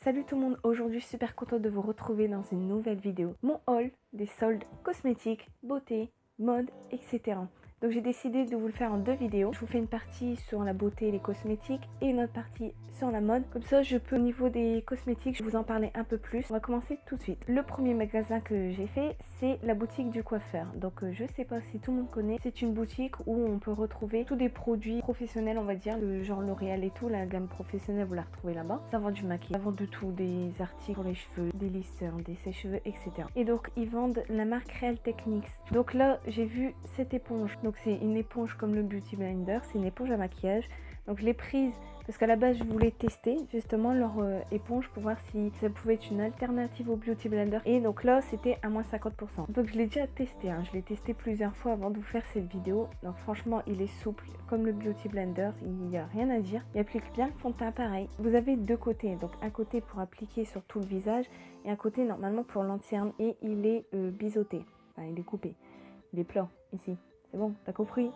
Salut tout le monde, aujourd'hui je suis super contente de vous retrouver dans une nouvelle vidéo. Mon haul des soldes cosmétiques, beauté, mode, etc. Donc j'ai décidé de vous le faire en deux vidéos. Je vous fais une partie sur la beauté et les cosmétiques et une autre partie sur la mode. Comme ça je peux au niveau des cosmétiques je vous en parler un peu plus. On va commencer tout de suite. Le premier magasin que j'ai fait c'est la boutique du coiffeur. Donc je sais pas si tout le monde connaît. C'est une boutique où on peut retrouver tous des produits professionnels on va dire. Genre L'Oréal et tout, la gamme professionnelle vous la retrouvez là-bas. Ça vend du maquillage, ça vend de tout, des articles pour les cheveux, des lisseurs, des sèche-cheveux, etc. Et donc ils vendent la marque Real Techniques. Donc là j'ai vu cette éponge. Donc c'est une éponge comme le Beauty Blender, c'est une éponge à maquillage. Donc je l'ai prise parce qu'à la base je voulais tester justement leur éponge pour voir si ça pouvait être une alternative au Beauty Blender. Et donc là c'était à moins 50%. Donc je l'ai déjà testé, hein. Je l'ai testé plusieurs fois avant de vous faire cette vidéo. Donc franchement il est souple comme le Beauty Blender, il n'y a rien à dire. Il applique bien le fond de teint pareil. Vous avez deux côtés, donc un côté pour appliquer sur tout le visage et un côté normalement pour l'anti-cerne. Et il est biseauté, enfin il est coupé, il est plat ici. C'est bon, t'as compris?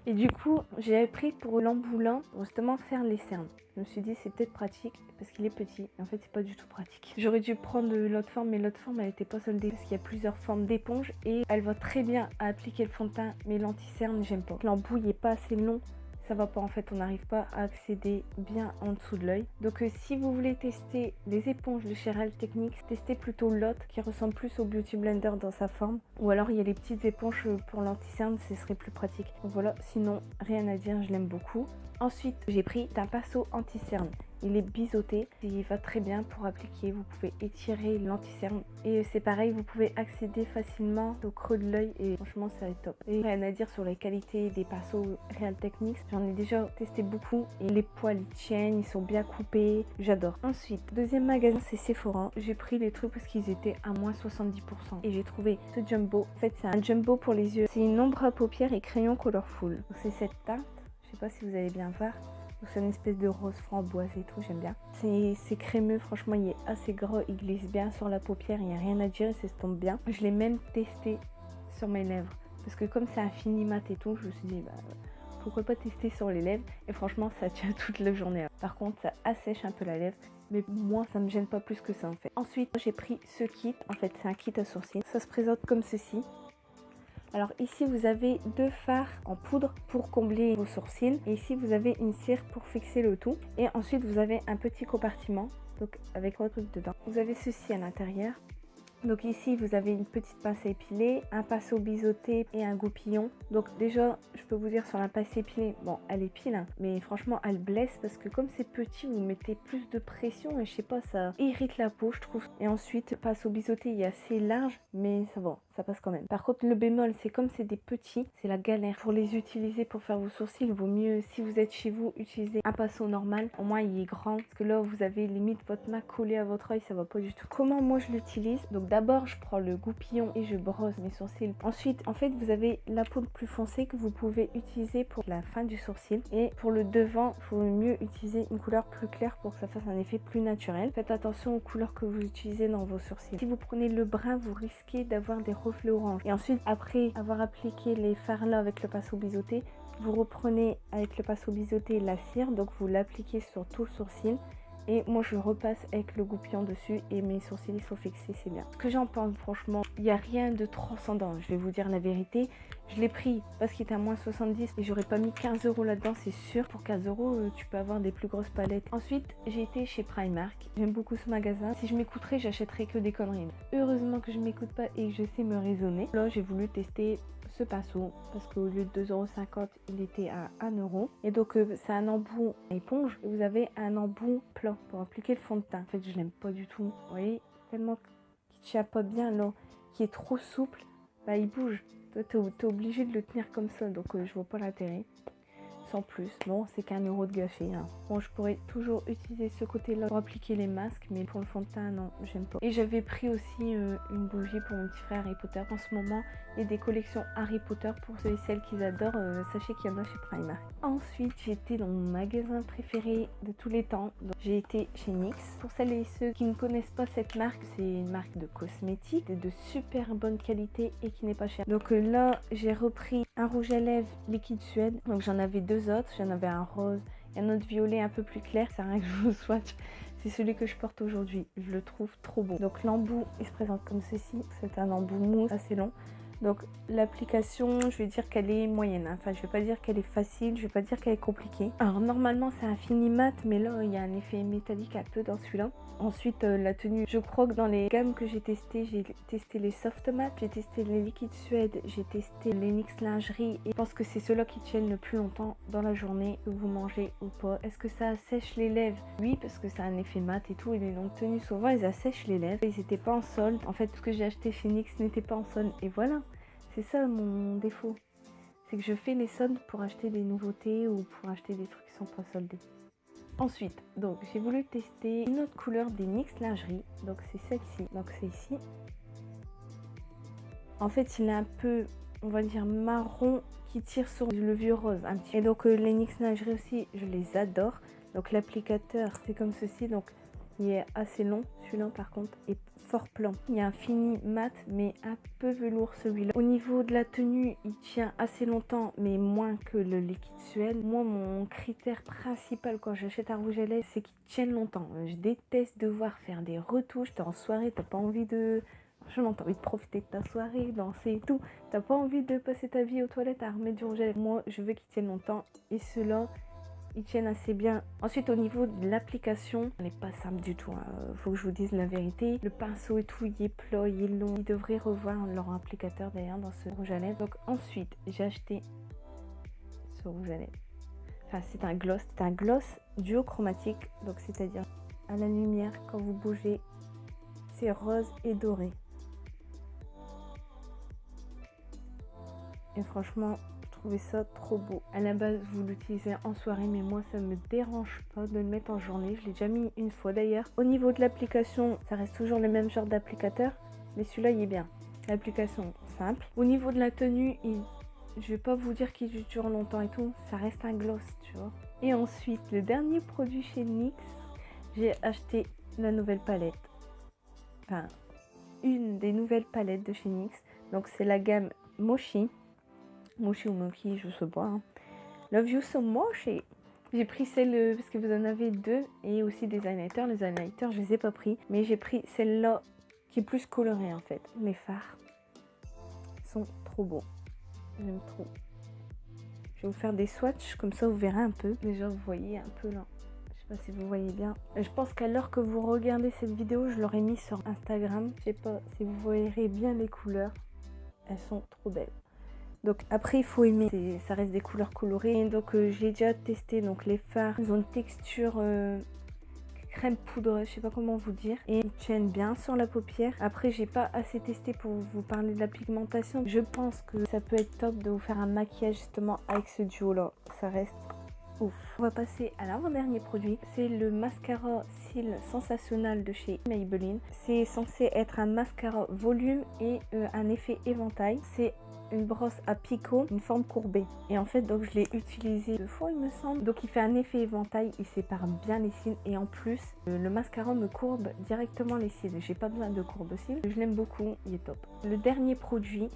Et du coup, j'ai pris pour l'emboulant, justement faire les cernes. Je me suis dit, c'est peut-être pratique parce qu'il est petit. Et en fait, c'est pas du tout pratique. J'aurais dû prendre l'autre forme, mais l'autre forme, elle n'était pas soldée parce qu'il y a plusieurs formes d'éponge et elle va très bien à appliquer le fond de teint, mais l'anti-cerne, j'aime pas. L'embout, il est pas assez long. Ça va pas en fait, on n'arrive pas à accéder bien en dessous de l'œil. Donc si vous voulez tester les éponges de chez Real Techniques, testez plutôt l'autre qui ressemble plus au Beauty Blender dans sa forme. Ou alors il y a les petites éponges pour l'anti-cerne, ce serait plus pratique. Donc voilà, sinon rien à dire, je l'aime beaucoup. Ensuite j'ai pris un pinceau anti-cerne. Il est biseauté, il va très bien pour appliquer, vous pouvez étirer l'anti-cerne et c'est pareil, vous pouvez accéder facilement au creux de l'œil et franchement ça est top. Et rien à dire sur les qualités des pinceaux Real Techniques, j'en ai déjà testé beaucoup et les poils ils tiennent, ils sont bien coupés, j'adore. Ensuite, deuxième magasin c'est Sephora, j'ai pris les trucs parce qu'ils étaient à moins 70% et j'ai trouvé ce jumbo. En fait c'est un jumbo pour les yeux, c'est une ombre à paupières et crayon colorful. C'est cette teinte, je sais pas si vous allez bien voir. C'est une espèce de rose framboise et tout, j'aime bien. C'est crémeux, franchement, il est assez gras, il glisse bien sur la paupière, il n'y a rien à dire, il s'estompe bien. Je l'ai même testé sur mes lèvres, parce que comme c'est un fini mat et tout, je me suis dit, bah, pourquoi pas tester sur les lèvres. Et franchement, ça tient toute la journée. Par contre, ça assèche un peu la lèvre, mais moi, ça me gêne pas plus que ça en fait. Ensuite, j'ai pris ce kit, en fait, c'est un kit à sourcils. Ça se présente comme ceci. Alors ici vous avez deux fards en poudre pour combler vos sourcils et ici vous avez une cire pour fixer le tout et ensuite vous avez un petit compartiment donc avec votre truc dedans. Vous avez ceci à l'intérieur. Donc ici vous avez une petite pince à épiler, un pinceau biseauté et un goupillon. Donc déjà je peux vous dire sur la pince épilée, bon elle épile hein, mais franchement elle blesse parce que comme c'est petit vous mettez plus de pression et je sais pas ça irrite la peau je trouve. Et ensuite le pinceau biseauté il est assez large mais ça va, ça passe quand même. Par contre le bémol c'est comme c'est des petits, c'est la galère. Pour les utiliser pour faire vos sourcils il vaut mieux si vous êtes chez vous utiliser un pinceau normal. Au moins il est grand parce que là vous avez limite votre main collée à votre œil, ça va pas du tout. Comment moi je l'utilise? Donc d'abord je prends le goupillon et je brosse mes sourcils. Ensuite en fait vous avez la poudre plus foncée que vous pouvez utiliser pour la fin du sourcil. Et pour le devant il faut mieux utiliser une couleur plus claire pour que ça fasse un effet plus naturel. Faites attention aux couleurs que vous utilisez dans vos sourcils. Si vous prenez le brun vous risquez d'avoir des reflets orange. Et ensuite après avoir appliqué les fards là avec le pinceau biseauté, vous reprenez avec le pinceau biseauté la cire, donc vous l'appliquez sur tout le sourcil. Et moi je repasse avec le goupillon dessus et mes sourcils sont fixés, c'est bien. Ce que j'en pense franchement, il n'y a rien de transcendant, je vais vous dire la vérité. Je l'ai pris parce qu'il était à moins 70 et j'aurais pas mis 15 € là-dedans, c'est sûr. Pour 15 € tu peux avoir des plus grosses palettes. Ensuite j'ai été chez Primark, j'aime beaucoup ce magasin. Si je m'écouterais j'achèterais que des conneries. Heureusement que je m'écoute pas et que je sais me raisonner. Là j'ai voulu tester ce pinceau parce qu'au lieu de 2,50 € il était à 1 €. Et donc c'est un embout éponge et vous avez un embout plat pour appliquer le fond de teint. En fait je l'aime pas du tout, vous voyez, tellement qu'il tient pas bien là, qui est trop souple, bah il bouge. Toi t'es obligé de le tenir comme ça, donc je vois pas l'intérêt. Sans plus, bon c'est qu'1 € de gâché hein. Bon je pourrais toujours utiliser ce côté là pour appliquer les masques, mais pour le fond de teint non j'aime pas. Et j'avais pris aussi une bougie pour mon petit frère Harry Potter. En ce moment et des collections Harry Potter pour ceux et celles qui adorent. Sachez qu'il y en a chez Primark. Ensuite, j'étais dans mon magasin préféré de tous les temps. J'ai été chez NYX. Pour celles et ceux qui ne connaissent pas cette marque, c'est une marque de cosmétiques de super bonne qualité et qui n'est pas chère. Donc là, j'ai repris un rouge à lèvres liquide Suède. Donc j'en avais deux autres. J'en avais un rose et un autre violet un peu plus clair. C'est rien que je vous swatch. C'est celui que je porte aujourd'hui. Je le trouve trop beau. Donc l'embout, il se présente comme ceci. C'est un embout mousse assez long. Donc l'application, je vais dire qu'elle est moyenne. Enfin, je vais pas dire qu'elle est facile, je vais pas dire qu'elle est compliquée. Alors normalement, c'est un fini mat, mais là, il y a un effet métallique un peu dans celui-là. Ensuite, la tenue, je crois que dans les gammes que j'ai testé les soft mat, j'ai testé les liquides Suède, j'ai testé les NYX lingerie. Et je pense que c'est ceux-là qui tiennent le plus longtemps dans la journée, que vous mangez ou pas. Est-ce que ça assèche les lèvres? Oui, parce que ça a un effet mat et tout. Et les longues tenues, souvent, elles assèchent les lèvres. Ils n'étaient pas en solde. En fait, tout ce que j'ai acheté chez NYX n'était pas en solde. Et voilà. C'est ça mon défaut, c'est que je fais les soldes pour acheter des nouveautés ou pour acheter des trucs qui sont pas soldés. Ensuite, donc j'ai voulu tester une autre couleur des NYX lingerie, donc c'est celle-ci, donc c'est ici. En fait, il est un peu, on va dire marron qui tire sur le vieux rose un petit. Et donc les NYX lingerie aussi, je les adore. Donc l'applicateur, c'est comme ceci, donc il est assez long, celui-là par contre est fort plan. Il y a un fini mat mais un peu velours celui-là. Au niveau de la tenue, il tient assez longtemps mais moins que le liquide Suède. Moi, mon critère principal quand j'achète un rouge à lèvres, c'est qu'il tienne longtemps. Je déteste devoir faire des retouches. T'es en soirée, t'as pas envie de... Franchement, t'as envie de profiter de ta soirée, danser et tout. T'as pas envie de passer ta vie aux toilettes à remettre du rouge à lèvres. Moi, je veux qu'il tienne longtemps et ceux-là, ils tiennent assez bien. Ensuite, au niveau de l'application, elle n'est pas simple du tout. Faut que je vous dise la vérité. Le pinceau et tout, il est plat, il est long. Ils devraient revoir leur applicateur d'ailleurs dans ce rouge à lèvres. Donc ensuite, j'ai acheté ce rouge à lèvres. Enfin, c'est un gloss. C'est un gloss duochromatique. Donc c'est-à-dire à la lumière, quand vous bougez, c'est rose et doré. Et franchement, trouvé ça trop beau. À la base, vous l'utilisez en soirée, mais moi, ça me dérange pas de le mettre en journée. Je l'ai déjà mis une fois d'ailleurs. Au niveau de l'application, ça reste toujours le même genre d'applicateur, mais celui-là, il est bien. L'application simple. Au niveau de la tenue, je vais pas vous dire qu'il dure longtemps et tout. Ça reste un gloss, tu vois. Et ensuite, le dernier produit chez NYX, j'ai acheté la nouvelle palette. Enfin, une des nouvelles palettes de chez NYX. Donc, c'est la gamme Mochi. Mochi ou Mochi, je sais pas. Hein. Love You So Mochi. J'ai pris celle, parce que vous en avez deux, et aussi des highlighters. Les highlighters, je les ai pas pris, mais j'ai pris celle-là qui est plus colorée en fait. Les fards sont trop beaux. J'aime trop. Je vais vous faire des swatchs, comme ça vous verrez un peu. Déjà, vous voyez un peu là. Je sais pas si vous voyez bien. Je pense qu'à l'heure que vous regardez cette vidéo, je l'aurai mis sur Instagram. Je sais pas si vous verrez bien les couleurs. Elles sont trop belles. Donc après il faut aimer, ça reste des couleurs colorées. Et donc j'ai déjà testé donc les fards, ils ont une texture crème poudre, je sais pas comment vous dire, et ils tiennent bien sur la paupière. Après j'ai pas assez testé pour vous parler de la pigmentation. Je pense que ça peut être top de vous faire un maquillage justement avec ce duo là, ça reste ouf. On va passer à l'avant-dernier produit, c'est le mascara cils sensationnel de chez Maybelline. C'est censé être un mascara volume et un effet éventail. C'est une brosse à picot, une forme courbée. Et en fait, donc je l'ai utilisé 2 fois, il me semble. Donc il fait un effet éventail, il sépare bien les cils. Et en plus, le mascara me courbe directement les cils. J'ai pas besoin de courbe cils. Je l'aime beaucoup, il est top. Le dernier produit,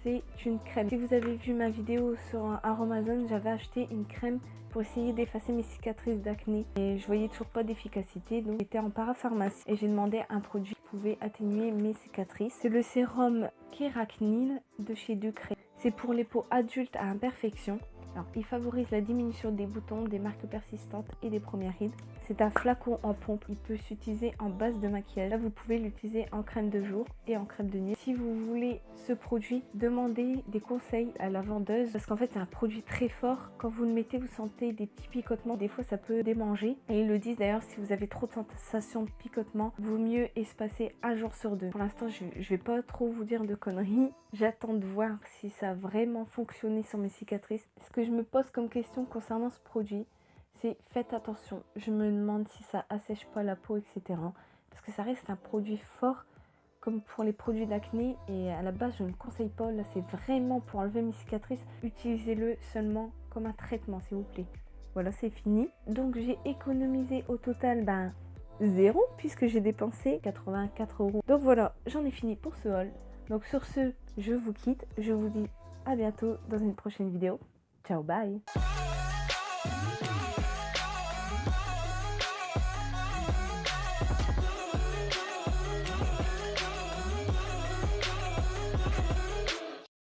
c'est une crème. Si vous avez vu ma vidéo sur Aromazone, j'avais acheté une crème pour essayer d'effacer mes cicatrices d'acné. Et je voyais toujours pas d'efficacité. Donc j'étais en parapharmacie et j'ai demandé un produit qui pouvait atténuer mes cicatrices. C'est le sérum Kéracnil de chez Ducré. C'est pour les peaux adultes à imperfection. Alors, il favorise la diminution des boutons, des marques persistantes et des premières rides. C'est un flacon en pompe. Il peut s'utiliser en base de maquillage. Là, vous pouvez l'utiliser en crème de jour et en crème de nuit. Si vous voulez ce produit, demandez des conseils à la vendeuse parce qu'en fait, c'est un produit très fort. Quand vous le mettez, vous sentez des petits picotements. Des fois, ça peut démanger. Et ils le disent d'ailleurs, si vous avez trop de sensations de picotement, vaut mieux espacer un jour sur 2. Pour l'instant, je vais pas trop vous dire de conneries. J'attends de voir si ça a vraiment fonctionné sur mes cicatrices. Ce que je me pose comme question concernant ce produit, c'est faites attention. Je me demande si ça assèche pas la peau, etc. Parce que ça reste un produit fort comme pour les produits d'acné et à la base je ne conseille pas, là c'est vraiment pour enlever mes cicatrices, utilisez-le seulement comme un traitement s'il vous plaît. Voilà, c'est fini. Donc j'ai économisé au total 0 puisque j'ai dépensé 84 €. Donc voilà, j'en ai fini pour ce haul. Donc sur ce, je vous quitte, je vous dis à bientôt dans une prochaine vidéo. Ciao, bye.